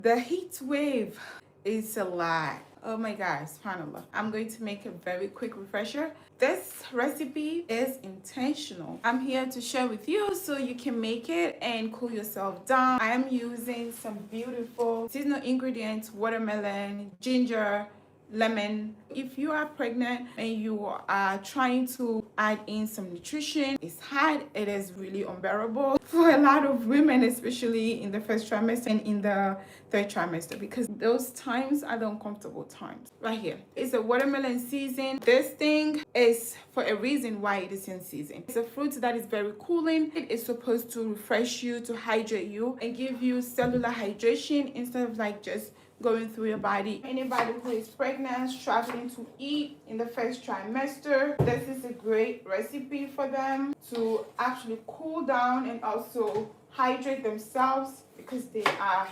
The heat wave is a lot. Oh my God, subhanAllah. I'm going to make a very quick refresher. This recipe is intentional. I'm here to share with you so you can make it and cool yourself down. I am using some beautiful seasonal ingredients: watermelon, ginger, lemon. If you are pregnant and you are trying to add in some nutrition, it's hard. It is really unbearable for a lot of women, especially in the first trimester and in the third trimester, because those times are the uncomfortable times. Right here, it's a watermelon season. This thing is for a reason why it is in season. It's a fruit that is very cooling. It is supposed to refresh you, to hydrate you, and give you cellular hydration instead of like just going through your body. Anybody who is pregnant, struggling to eat in the first trimester, this is a great recipe for them to actually cool down and also hydrate themselves, because they are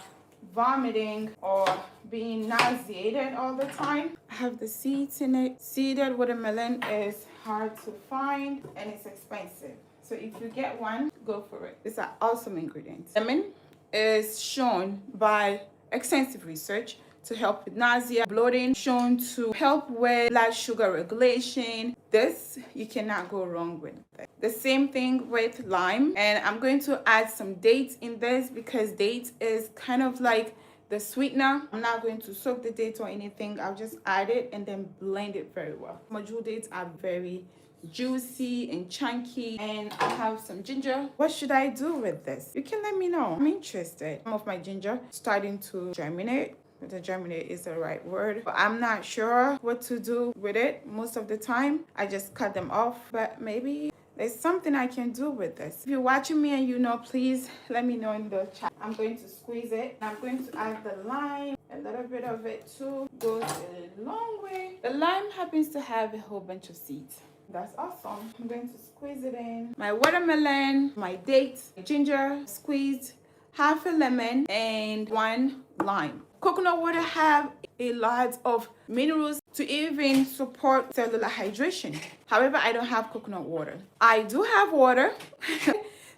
vomiting or being nauseated all the time. I have the seeds in it. Seeded watermelon is hard to find and it's expensive. So if you get one, go for it. These are awesome ingredients. Lemon is shown by extensive research to help with nausea, bloating, shown to help with blood sugar regulation. This, you cannot go wrong with it. The same thing with lime, and I'm going to add some dates in this because dates is kind of like the sweetener. I'm not going to soak the dates or anything. I'll just add it and then blend it very well. Majul dates are very juicy and chunky, and I have some ginger. What should I do with this? You can let me know. I'm interested. Some of my ginger starting to germinate. The germinate is the right word, but I'm not sure what to do with it. Most of the time I just cut them off, but maybe there's something I can do with this. If you're watching me and you know, please let me know in the chat. I'm going to squeeze it. I'm going to add the lime. A little bit of it too goes a long way. The lime happens to have a whole bunch of seeds. That's awesome. I'm going to squeeze it in. My watermelon, my dates, ginger, squeezed, half a lemon, and 1 lime. Coconut water have a lot of minerals to even support cellular hydration. However, I don't have coconut water. I do have water.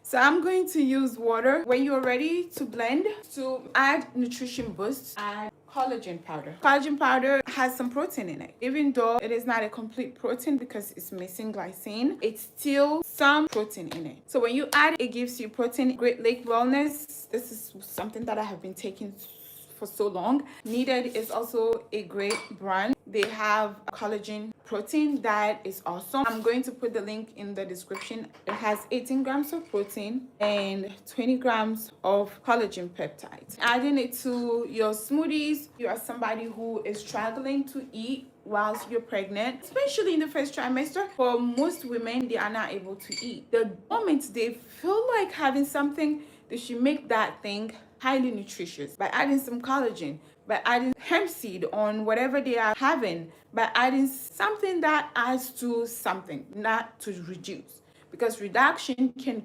So I'm going to use water. When you're ready to blend, to add nutrition boosts, add collagen powder. Collagen powder has some protein in it. Even though it is not a complete protein because it's missing glycine, it's still some protein in it. So when you add it, it gives you protein. Great Lake Wellness, this is something that I have been taking for so long. Needed is also a great brand. They have collagen protein that is awesome. I'm going to put the link in the description. It has 18 grams of protein and 20 grams of collagen peptides. Adding it to your smoothies. You are somebody who is struggling to eat whilst you're pregnant, especially in the first trimester. For most women, they are not able to eat. The moment they feel like having something, they should make that thing highly nutritious by adding some collagen, by adding hemp seed on whatever they are having, by adding something that adds to something, not to reduce, because reduction can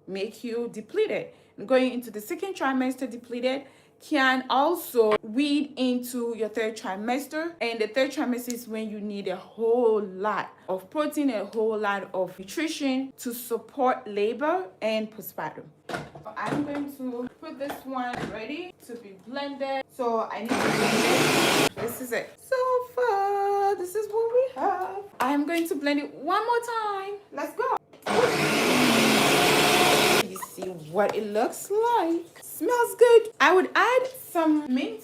make you depleted. And going into the second trimester depleted can also weed into your third trimester, and the third trimester is when you need a whole lot of protein, a whole lot of nutrition to support labor and postpartum. I'm going to put this one ready to be blended. So I need to blend it. This is it. So far, this is what we have. I'm going to blend it one more time. Let's go. You see what it looks like. Smells good. I would add some mint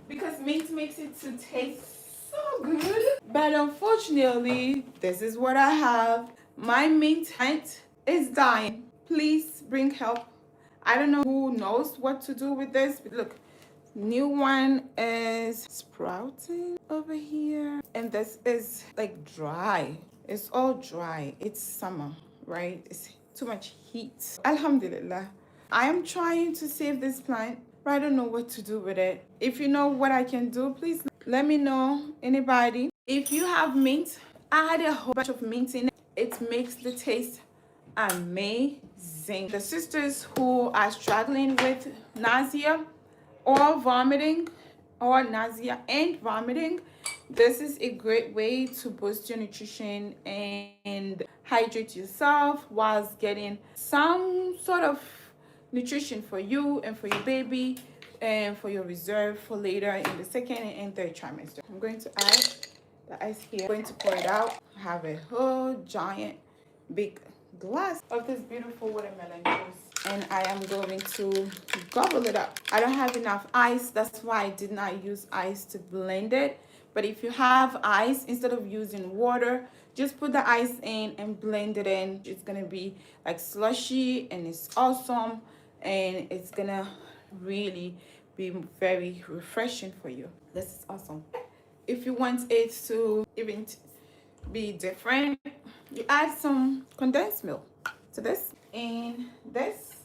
because mint makes it to taste so good. But unfortunately, this is what I have. My mint plant is dying. Please bring help. I don't know who knows what to do with this, but look, new one is sprouting over here, and this is like dry. It's all dry. It's summer, right? It's too much heat. Alhamdulillah. I am trying to save this plant, but I don't know what to do with it. If you know what I can do, please let me know. Anybody? If you have mint, add a whole bunch of mint in it. It makes the taste amazing. The sisters who are struggling with nausea or vomiting, or nausea and vomiting, this is a great way to boost your nutrition and hydrate yourself whilst getting some sort of nutrition for you and for your baby and for your reserve for later in the second and third trimester. I'm going to add the ice here. I'm going to pour it out. I have a whole giant big glass of this beautiful watermelon juice, and I am going to gobble it up. I don't have enough ice, that's why I did not use ice to blend it. But if you have ice, instead of using water, just put the ice in and blend it in. It's gonna be like slushy, and it's awesome, and it's gonna really be very refreshing for you. This is awesome. If you want it to even be different, you add some condensed milk to this, and this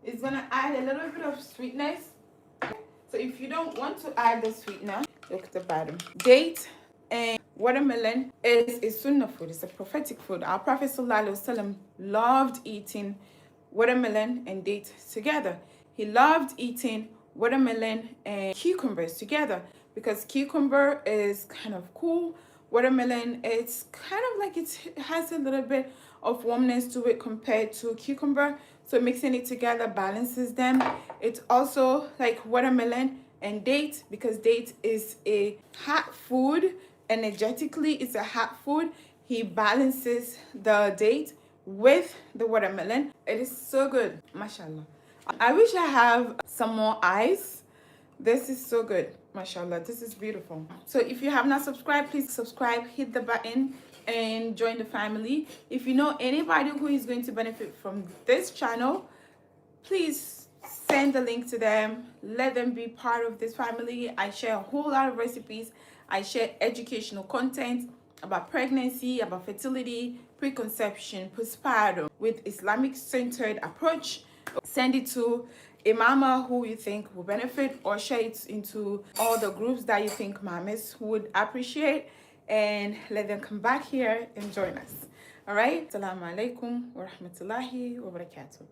is gonna add a little bit of sweetness. So if you don't want to add the sweetener, look at the bottom. Date and watermelon is a sunnah food. It's a prophetic food. Our Prophet ﷺ loved eating watermelon and date together. He loved eating watermelon and cucumbers together because cucumber is kind of cool. Watermelon, it's kind of like it has a little bit of warmness to it compared to cucumber. So mixing it together balances them. It's also like watermelon and date, because date is a hot food. Energetically, it's a hot food. He balances the date with the watermelon. It is so good, mashallah. I wish I have some more ice. This is so good, mashallah. This is beautiful. So if you have not subscribed, please subscribe, hit the button, and join the family. If you know anybody who is going to benefit from this channel, please send the link to them. Let them be part of this family. I share a whole lot of recipes. I share educational content about pregnancy, about fertility, preconception, postpartum, with Islamic centered approach. Send it to a mama who you think will benefit, or share it into all the groups that you think mamas would appreciate, and let them come back here and join us. All right. Assalamu alaikum wa rahmatullahi wa barakatuh.